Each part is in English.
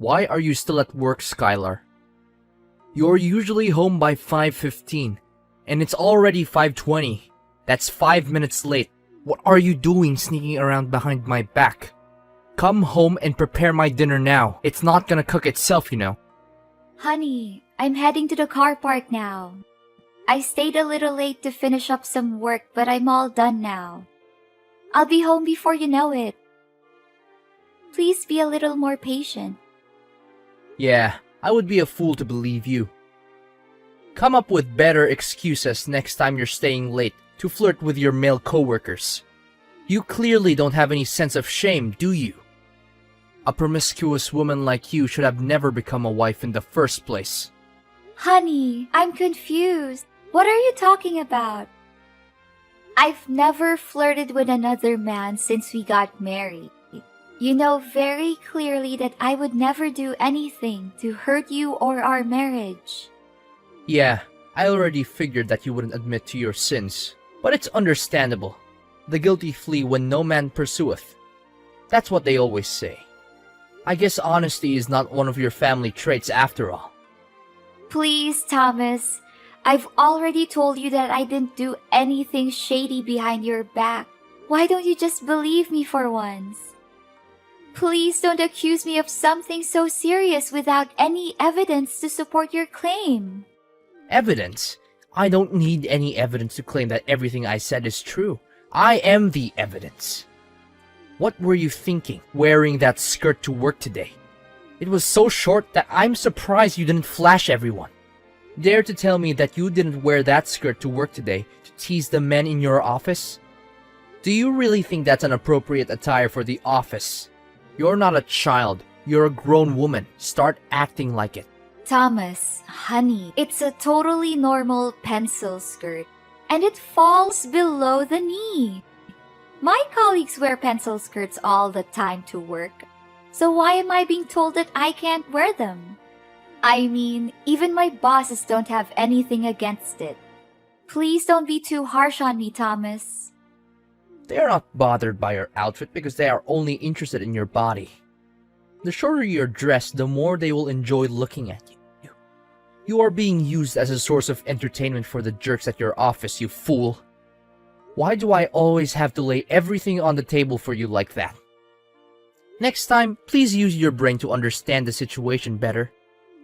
Why are you still at work, Skylar? You're usually home by 5:15, and it's already 5:20. That's 5 minutes late. What are you doing sneaking around behind my back? Come home and prepare my dinner now. It's not gonna cook itself, you know. Honey, I'm heading to the car park now. I stayed a little late to finish up some work, but I'm all done now. I'll be home before you know it. Please be a little more patient. Yeah, I would be a fool to believe you. Come up with better excuses next time you're staying late to flirt with your male coworkers. You clearly don't have any sense of shame, do you? A promiscuous woman like you should have never become a wife in the first place. Honey, I'm confused. What are you talking about? I've never flirted with another man since we got married. You know very clearly that I would never do anything to hurt you or our marriage. Yeah, I already figured that you wouldn't admit to your sins, but it's understandable. The guilty flee when no man pursueth. That's what they always say. I guess honesty is not one of your family traits after all. Please, Thomas. I've already told you that I didn't do anything shady behind your back. Why don't you just believe me for once? Please don't accuse me of something so serious without any evidence to support your claim. Evidence? I don't need any evidence to claim that everything I said is true. I am the evidence. What were you thinking, wearing that skirt to work today? It was so short that I'm surprised you didn't flash everyone. Dare to tell me that you didn't wear that skirt to work today to tease the men in your office? Do you really think that's an appropriate attire for the office? You're not a child. You're a grown woman. Start acting like it. Thomas, honey, it's a totally normal pencil skirt, and it falls below the knee. My colleagues wear pencil skirts all the time to work, so why am I being told that I can't wear them? I mean, even my bosses don't have anything against it. Please don't be too harsh on me, Thomas. They are not bothered by your outfit because they are only interested in your body. The shorter you're dressed, the more they will enjoy looking at you. You are being used as a source of entertainment for the jerks at your office, you fool. Why do I always have to lay everything on the table for you like that? Next time, please use your brain to understand the situation better.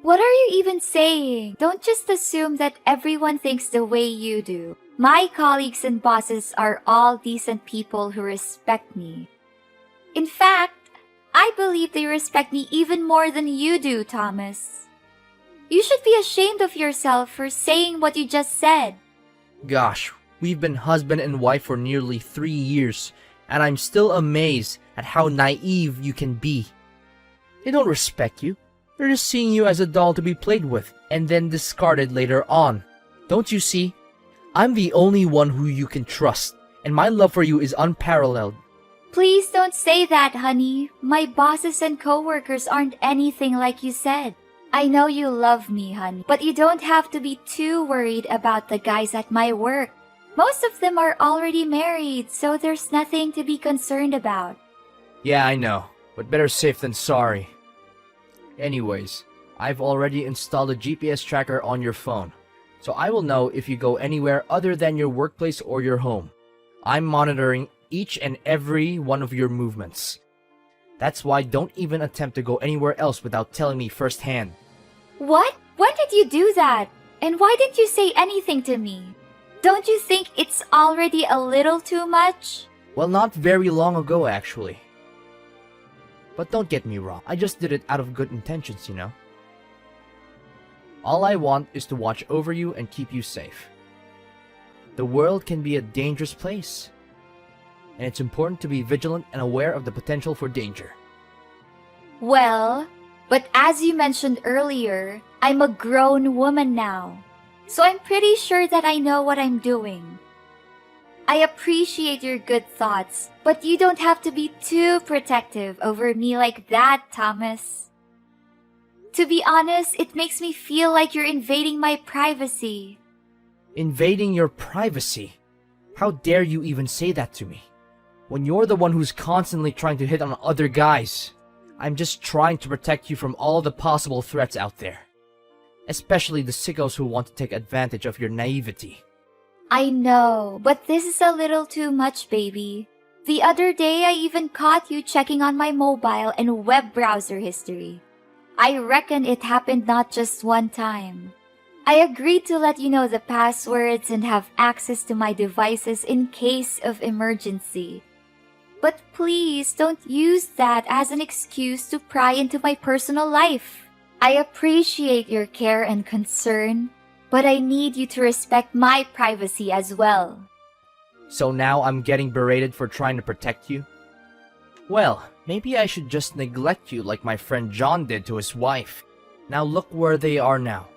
What are you even saying? Don't just assume that everyone thinks the way you do. My colleagues and bosses are all decent people who respect me. In fact, I believe they respect me even more than you do, Thomas. You should be ashamed of yourself for saying what you just said. Gosh, we've been husband and wife for nearly 3 years, and I'm still amazed at how naive you can be. They don't respect you. They're just seeing you as a doll to be played with, and then discarded later on. Don't you see? I'm the only one who you can trust, and my love for you is unparalleled. Please don't say that, honey. My bosses and coworkers aren't anything like you said. I know you love me, honey, but you don't have to be too worried about the guys at my work. Most of them are already married, so there's nothing to be concerned about. Yeah, I know, but better safe than sorry. Anyways, I've already installed a GPS tracker on your phone, so I will know if you go anywhere other than your workplace or your home. I'm monitoring each and every one of your movements. That's why don't even attempt to go anywhere else without telling me firsthand. What? When did you do that? And why didn't you say anything to me? Don't you think it's already a little too much? Well, not very long ago, actually. But don't get me wrong, I just did it out of good intentions, you know? All I want is to watch over you and keep you safe. The world can be a dangerous place, and it's important to be vigilant and aware of the potential for danger. Well, but as you mentioned earlier, I'm a grown woman now, so I'm pretty sure that I know what I'm doing. I appreciate your good thoughts, but you don't have to be too protective over me like that, Thomas. To be honest, it makes me feel like you're invading my privacy. Invading your privacy? How dare you even say that to me? When you're the one who's constantly trying to hit on other guys. I'm just trying to protect you from all the possible threats out there. Especially the sickos who want to take advantage of your naivety. I know, but this is a little too much, baby. The other day, I even caught you checking on my mobile and web browser history. I reckon it happened not just one time. I agreed to let you know the passwords and have access to my devices in case of emergency. But please don't use that as an excuse to pry into my personal life. I appreciate your care and concern, but I need you to respect my privacy as well. So now I'm getting berated for trying to protect you? Well, maybe I should just neglect you like my friend John did to his wife. Now look where they are now.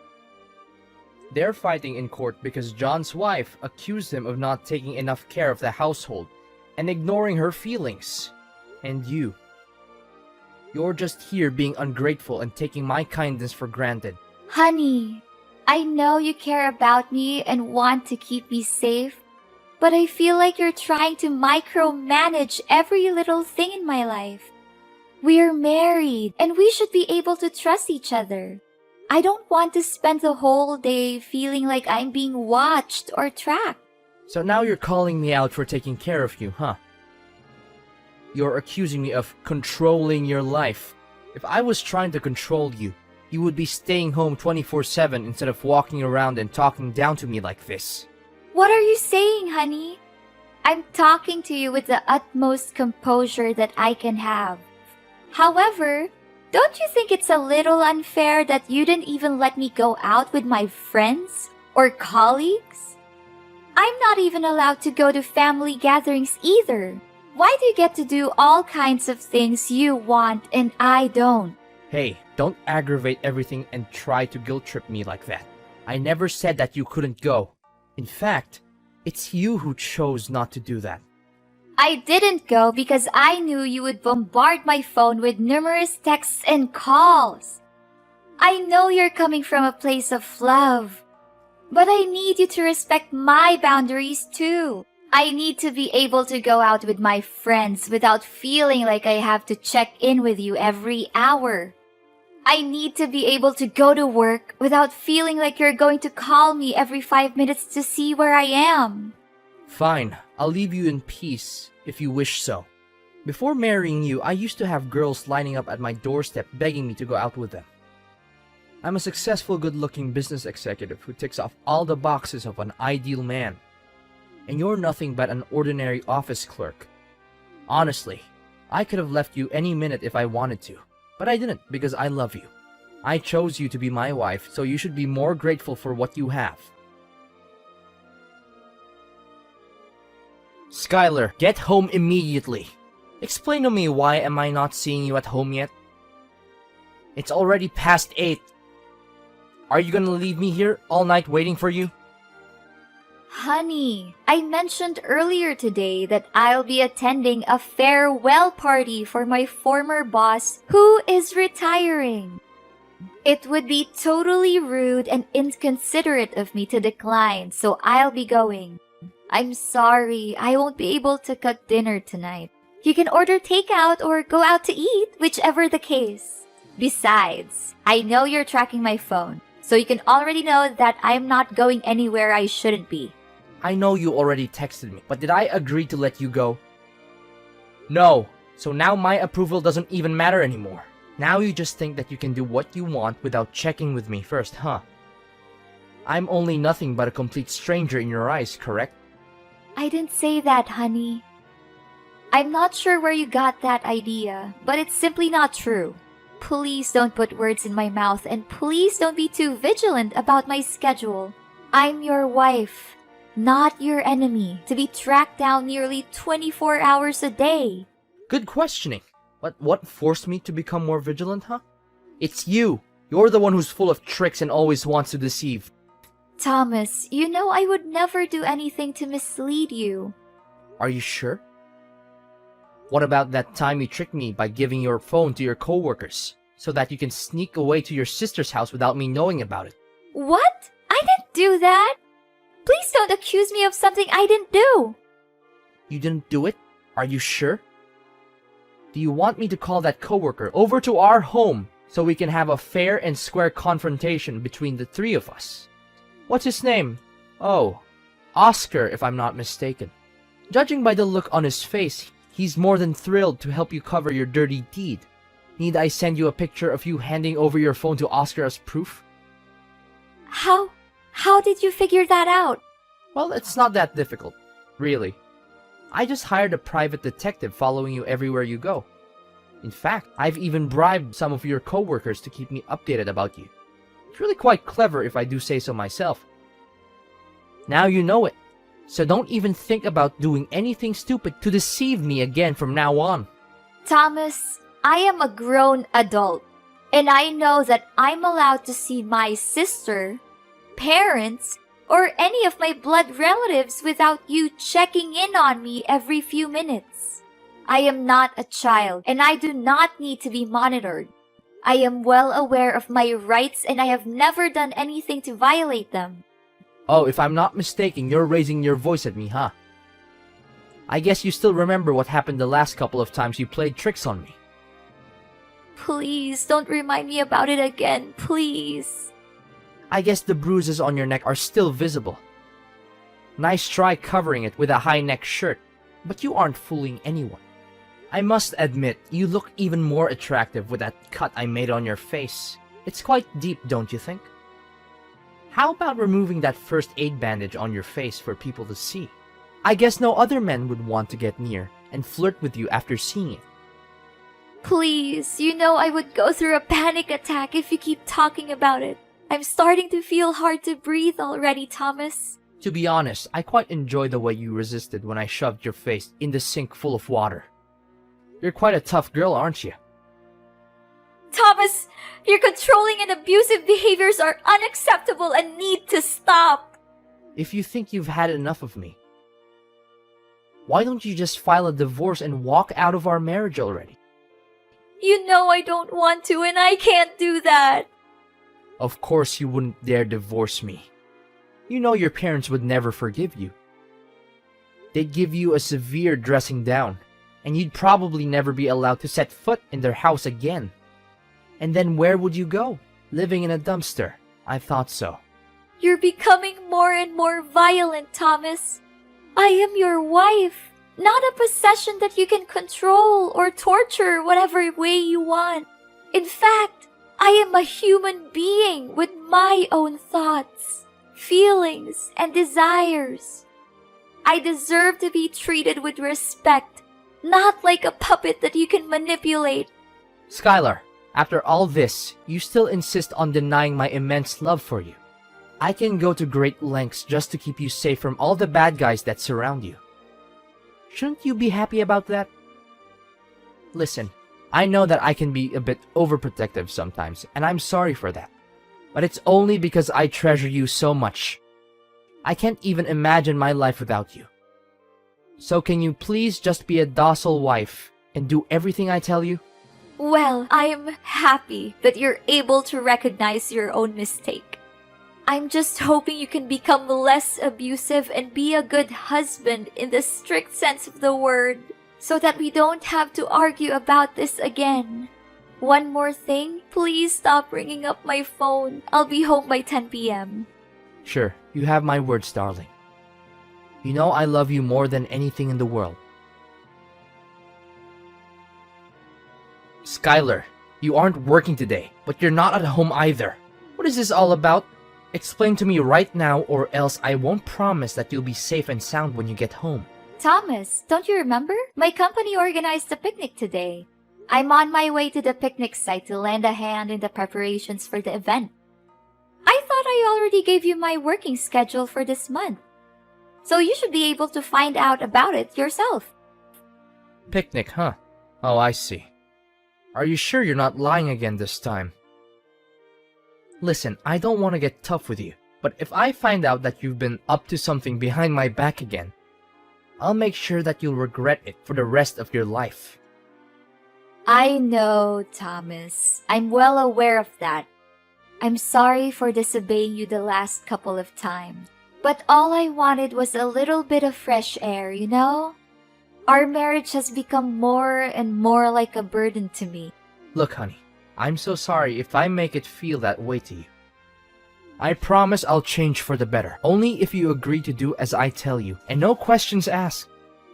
They're fighting in court because John's wife accused him of not taking enough care of the household and ignoring her feelings. And you're just here being ungrateful and taking my kindness for granted. Honey, I know you care about me and want to keep me safe, but I feel like you're trying to micromanage every little thing in my life. We're married and we should be able to trust each other. I don't want to spend the whole day feeling like I'm being watched or tracked. So now you're calling me out for taking care of you, huh? You're accusing me of controlling your life. If I was trying to control you, you would be staying home 24/7 instead of walking around and talking down to me like this. What are you saying, honey? I'm talking to you with the utmost composure that I can have. However, don't you think it's a little unfair that you didn't even let me go out with my friends or colleagues? I'm not even allowed to go to family gatherings either. Why do you get to do all kinds of things you want and I don't? Hey, don't aggravate everything and try to guilt trip me like that. I never said that you couldn't go. In fact, it's you who chose not to do that. I didn't go because I knew you would bombard my phone with numerous texts and calls. I know you're coming from a place of love, but I need you to respect my boundaries too. I need to be able to go out with my friends without feeling like I have to check in with you every hour. I need to be able to go to work without feeling like you're going to call me every 5 minutes to see where I am. Fine, I'll leave you in peace if you wish so. Before marrying you, I used to have girls lining up at my doorstep begging me to go out with them. I'm a successful, good-looking business executive who ticks off all the boxes of an ideal man. And you're nothing but an ordinary office clerk. Honestly, I could have left you any minute if I wanted to, but I didn't because I love you. I chose you to be my wife, so you should be more grateful for what you have. Skylar, get home immediately. Explain to me, why am I not seeing you at home yet? It's already past 8. Are you gonna leave me here all night waiting for you? Honey, I mentioned earlier today that I'll be attending a farewell party for my former boss who is retiring. It would be totally rude and inconsiderate of me to decline, so I'll be going. I'm sorry, I won't be able to cook dinner tonight. You can order takeout or go out to eat, whichever the case. Besides, I know you're tracking my phone, so you can already know that I'm not going anywhere I shouldn't be. I know you already texted me, but did I agree to let you go? No, so now my approval doesn't even matter anymore. Now you just think that you can do what you want without checking with me first, huh? I'm only nothing but a complete stranger in your eyes, correct? I didn't say that, honey. I'm not sure where you got that idea, but it's simply not true. Please don't put words in my mouth, and please don't be too vigilant about my schedule. I'm your wife, not your enemy, to be tracked down nearly 24 hours a day. Good questioning. But what forced me to become more vigilant, huh? It's you. You're the one who's full of tricks and always wants to deceive. Thomas, you know I would never do anything to mislead you. Are you sure? What about that time you tricked me by giving your phone to your coworkers so that you can sneak away to your sister's house without me knowing about it? What? I didn't do that. Please don't accuse me of something I didn't do. You didn't do it? Are you sure? Do you want me to call that coworker over to our home so we can have a fair and square confrontation between the three of us? What's his name? Oh, Oscar, if I'm not mistaken. Judging by the look on his face, he's more than thrilled to help you cover your dirty deed. Need I send you a picture of you handing over your phone to Oscar as proof? How did you figure that out? Well, it's not that difficult, really. I just hired a private detective following you everywhere you go. In fact, I've even bribed some of your coworkers to keep me updated about you. It's really quite clever if I do say so myself. Now you know it, so don't even think about doing anything stupid to deceive me again from now on. Thomas, I am a grown adult, and I know that I'm allowed to see my sister, parents, or any of my blood relatives without you checking in on me every few minutes. I am not a child, and I do not need to be monitored. I am well aware of my rights, and I have never done anything to violate them. Oh, if I'm not mistaken, you're raising your voice at me, huh? I guess you still remember what happened the last couple of times you played tricks on me. Please, don't remind me about it again, please. I guess the bruises on your neck are still visible. Nice try covering it with a high-neck shirt, but you aren't fooling anyone. I must admit, you look even more attractive with that cut I made on your face. It's quite deep, don't you think? How about removing that first aid bandage on your face for people to see? I guess no other men would want to get near and flirt with you after seeing it. Please, you know I would go through a panic attack if you keep talking about it. I'm starting to feel hard to breathe already, Thomas. To be honest, I quite enjoy the way you resisted when I shoved your face in the sink full of water. You're quite a tough girl, aren't you? Thomas, your controlling and abusive behaviors are unacceptable and need to stop. If you think you've had enough of me, why don't you just file a divorce and walk out of our marriage already? You know I don't want to, and I can't do that. Of course you wouldn't dare divorce me. You know your parents would never forgive you. They'd give you a severe dressing down, and you'd probably never be allowed to set foot in their house again. And then where would you go? Living in a dumpster. I thought so. You're becoming more and more violent, Thomas. I am your wife, not a possession that you can control or torture whatever way you want. In fact, I am a human being with my own thoughts, feelings, and desires. I deserve to be treated with respect, not like a puppet that you can manipulate. Skylar, after all this, you still insist on denying my immense love for you. I can go to great lengths just to keep you safe from all the bad guys that surround you. Shouldn't you be happy about that? Listen, I know that I can be a bit overprotective sometimes, and I'm sorry for that. But it's only because I treasure you so much. I can't even imagine my life without you. So can you please just be a docile wife and do everything I tell you? Well, I'm happy that you're able to recognize your own mistake. I'm just hoping you can become less abusive and be a good husband in the strict sense of the word, so that we don't have to argue about this again. One more thing, please stop ringing up my phone. I'll be home by 10 p.m. Sure, you have my words, darling. You know I love you more than anything in the world. Skylar, you aren't working today, but you're not at home either. What is this all about? Explain to me right now, or else I won't promise that you'll be safe and sound when you get home. Thomas, don't you remember? My company organized a picnic today. I'm on my way to the picnic site to lend a hand in the preparations for the event. I thought I already gave you my working schedule for this month, so you should be able to find out about it yourself. Picnic, huh? Oh, I see. Are you sure you're not lying again this time? Listen, I don't want to get tough with you, but if I find out that you've been up to something behind my back again, I'll make sure that you'll regret it for the rest of your life. I know, Thomas. I'm well aware of that. I'm sorry for disobeying you the last couple of times, but all I wanted was a little bit of fresh air, you know? Our marriage has become more and more like a burden to me. Look, honey, I'm so sorry if I make it feel that way to you. I promise I'll change for the better, only if you agree to do as I tell you, and no questions asked.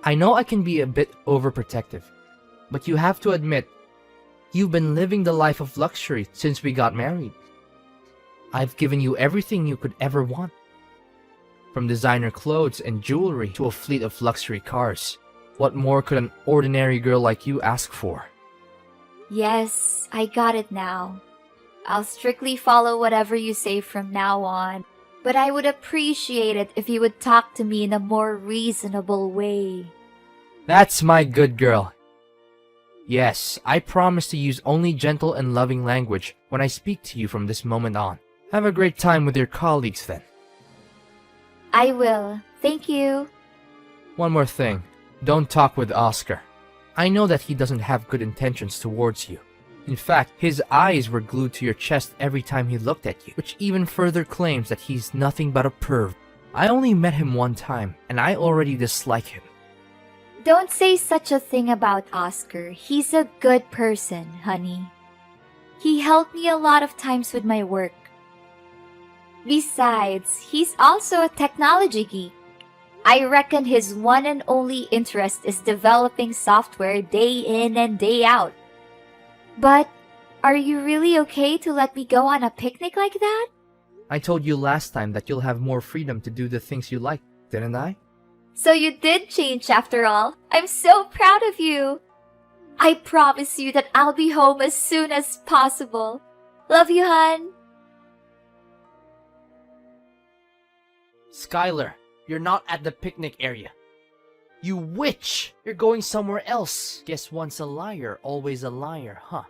I know I can be a bit overprotective, but you have to admit, you've been living the life of luxury since we got married. I've given you everything you could ever want, from designer clothes and jewelry to a fleet of luxury cars. What more could an ordinary girl like you ask for? Yes, I got it now. I'll strictly follow whatever you say from now on, but I would appreciate it if you would talk to me in a more reasonable way. That's my good girl. Yes, I promise to use only gentle and loving language when I speak to you from this moment on. Have a great time with your colleagues then. I will. Thank you. One more thing. Don't talk with Oscar. I know that he doesn't have good intentions towards you. In fact, his eyes were glued to your chest every time he looked at you, which even further claims that he's nothing but a perv. I only met him one time, and I already dislike him. Don't say such a thing about Oscar. He's a good person, honey. He helped me a lot of times with my work. Besides, he's also a technology geek. I reckon his one and only interest is developing software day in and day out. But, are you really okay to let me go on a picnic like that? I told you last time that you'll have more freedom to do the things you like, didn't I? So you did change after all. I'm so proud of you. I promise you that I'll be home as soon as possible. Love you, hon. Skylar, you're not at the picnic area. You witch! You're going somewhere else. Guess once a liar, always a liar, huh?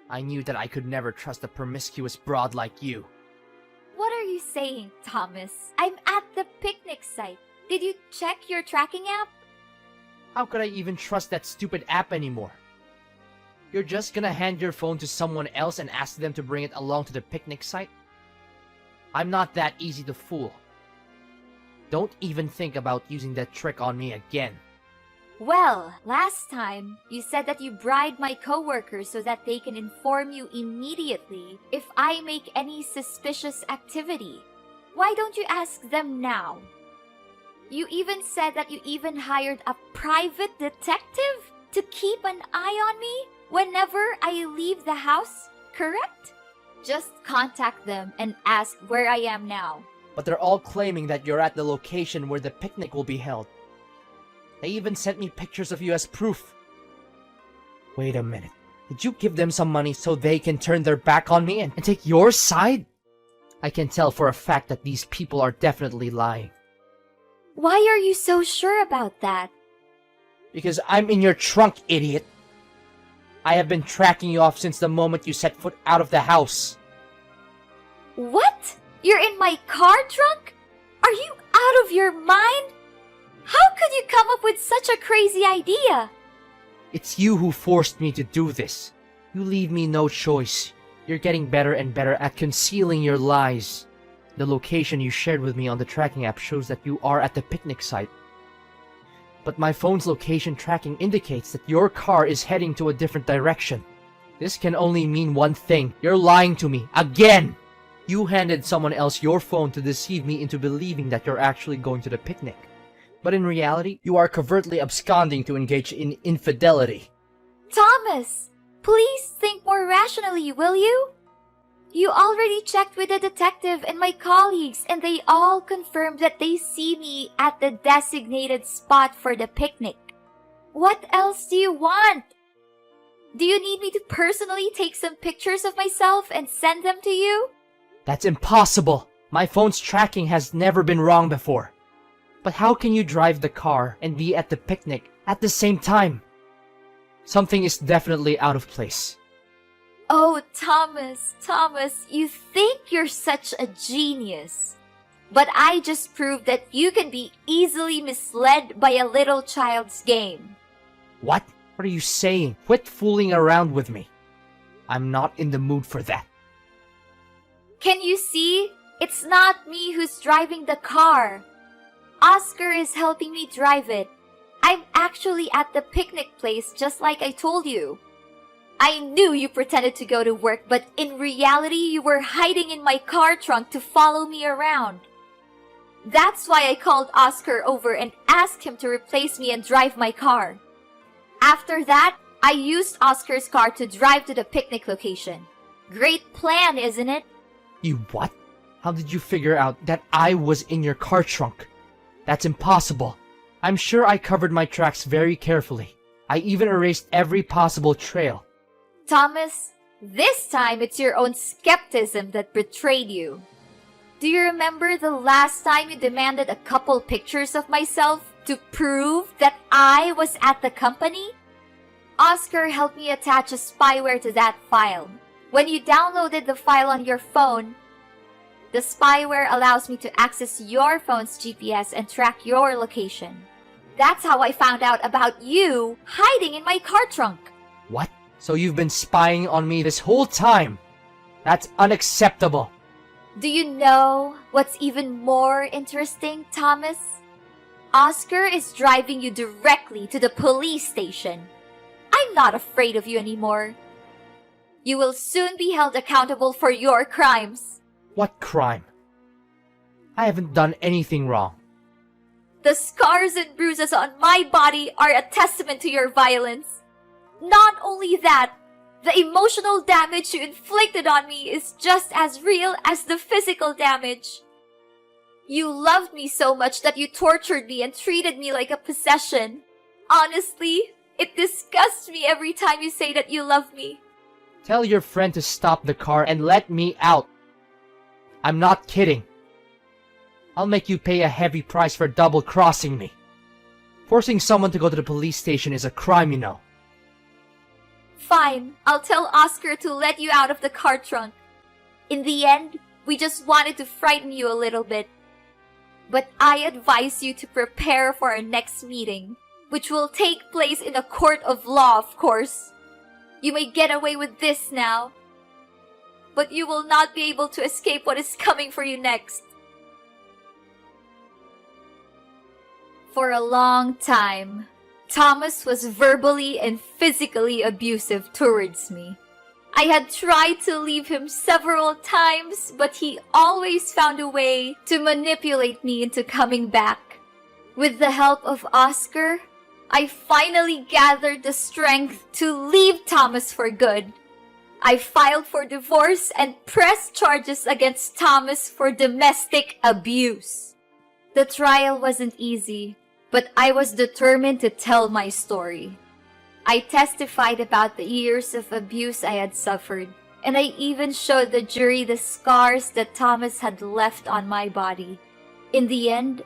I knew that I could never trust a promiscuous broad like you. What are you saying, Thomas? I'm at the picnic site. Did you check your tracking app? How could I even trust that stupid app anymore? You're just gonna hand your phone to someone else and ask them to bring it along to the picnic site? I'm not that easy to fool. Don't even think about using that trick on me again. Well, last time, you said that you bribed my coworkers so that they can inform you immediately if I make any suspicious activity. Why don't you ask them now? You even said that you even hired a private detective to keep an eye on me whenever I leave the house, correct? Just contact them and ask where I am now. But they're all claiming that you're at the location where the picnic will be held. They even sent me pictures of you as proof. Wait a minute. Did you give them some money so they can turn their back on me and take your side? I can tell for a fact that these people are definitely lying. Why are you so sure about that? Because I'm in your trunk, idiot. I have been tracking you off since the moment you set foot out of the house. What? You're in my car trunk? Are you out of your mind? How could you come up with such a crazy idea? It's you who forced me to do this. You leave me no choice. You're getting better and better at concealing your lies. The location you shared with me on the tracking app shows that you are at the picnic site. But my phone's location tracking indicates that your car is heading to a different direction. This can only mean one thing. You're lying to me. Again! You handed someone else your phone to deceive me into believing that you're actually going to the picnic. But in reality, you are covertly absconding to engage in infidelity. Thomas, please think more rationally, will you? You already checked with the detective and my colleagues, and they all confirmed that they see me at the designated spot for the picnic. What else do you want? Do you need me to personally take some pictures of myself and send them to you? That's impossible! My phone's tracking has never been wrong before. But how can you drive the car and be at the picnic at the same time? Something is definitely out of place. Oh, Thomas, you think you're such a genius. But I just proved that you can be easily misled by a little child's game. What? What are you saying? Quit fooling around with me. I'm not in the mood for that. Can you see? It's not me who's driving the car. Oscar is helping me drive it. I'm actually at the picnic place just like I told you. I knew you pretended to go to work, but in reality you were hiding in my car trunk to follow me around. That's why I called Oscar over and asked him to replace me and drive my car. After that, I used Oscar's car to drive to the picnic location. Great plan, isn't it? You what? How did you figure out that I was in your car trunk? That's impossible. I'm sure I covered my tracks very carefully. I even erased every possible trail. Thomas, this time it's your own skepticism that betrayed you. Do you remember the last time you demanded a couple pictures of myself to prove that I was at the company? Oscar helped me attach a spyware to that file. When you downloaded the file on your phone, the spyware allows me to access your phone's GPS and track your location. That's how I found out about you hiding in my car trunk. What? So you've been spying on me this whole time? That's unacceptable. Do you know what's even more interesting, Thomas? Oscar is driving you directly to the police station. I'm not afraid of you anymore. You will soon be held accountable for your crimes. What crime? I haven't done anything wrong. The scars and bruises on my body are a testament to your violence. Not only that, the emotional damage you inflicted on me is just as real as the physical damage. You loved me so much that you tortured me and treated me like a possession. Honestly, it disgusts me every time you say that you love me. Tell your friend to stop the car and let me out. I'm not kidding. I'll make you pay a heavy price for double-crossing me. Forcing someone to go to the police station is a crime, you know. Fine, I'll tell Oscar to let you out of the car trunk. In the end, we just wanted to frighten you a little bit. But I advise you to prepare for our next meeting, which will take place in a court of law, of course. You may get away with this now, but you will not be able to escape what is coming for you next. For a long time, Thomas was verbally and physically abusive towards me. I had tried to leave him several times, but he always found a way to manipulate me into coming back. With the help of Oscar, I finally gathered the strength to leave Thomas for good. I filed for divorce and pressed charges against Thomas for domestic abuse. The trial wasn't easy, but I was determined to tell my story. I testified about the years of abuse I had suffered, and I even showed the jury the scars that Thomas had left on my body. In the end,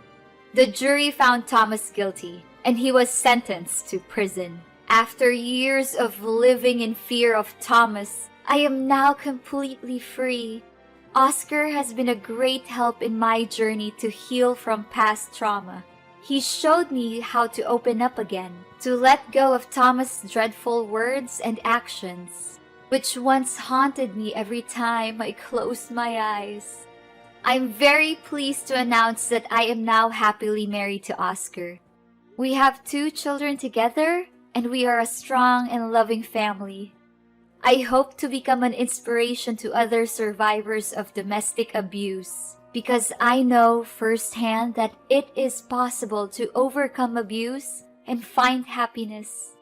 the jury found Thomas guilty, and he was sentenced to prison. After years of living in fear of Thomas, I am now completely free. Oscar has been a great help in my journey to heal from past trauma. He showed me how to open up again, to let go of Thomas' dreadful words and actions, which once haunted me every time I closed my eyes. I'm very pleased to announce that I am now happily married to Oscar. We have 2 children together, and we are a strong and loving family. I hope to become an inspiration to other survivors of domestic abuse, because I know firsthand that it is possible to overcome abuse and find happiness.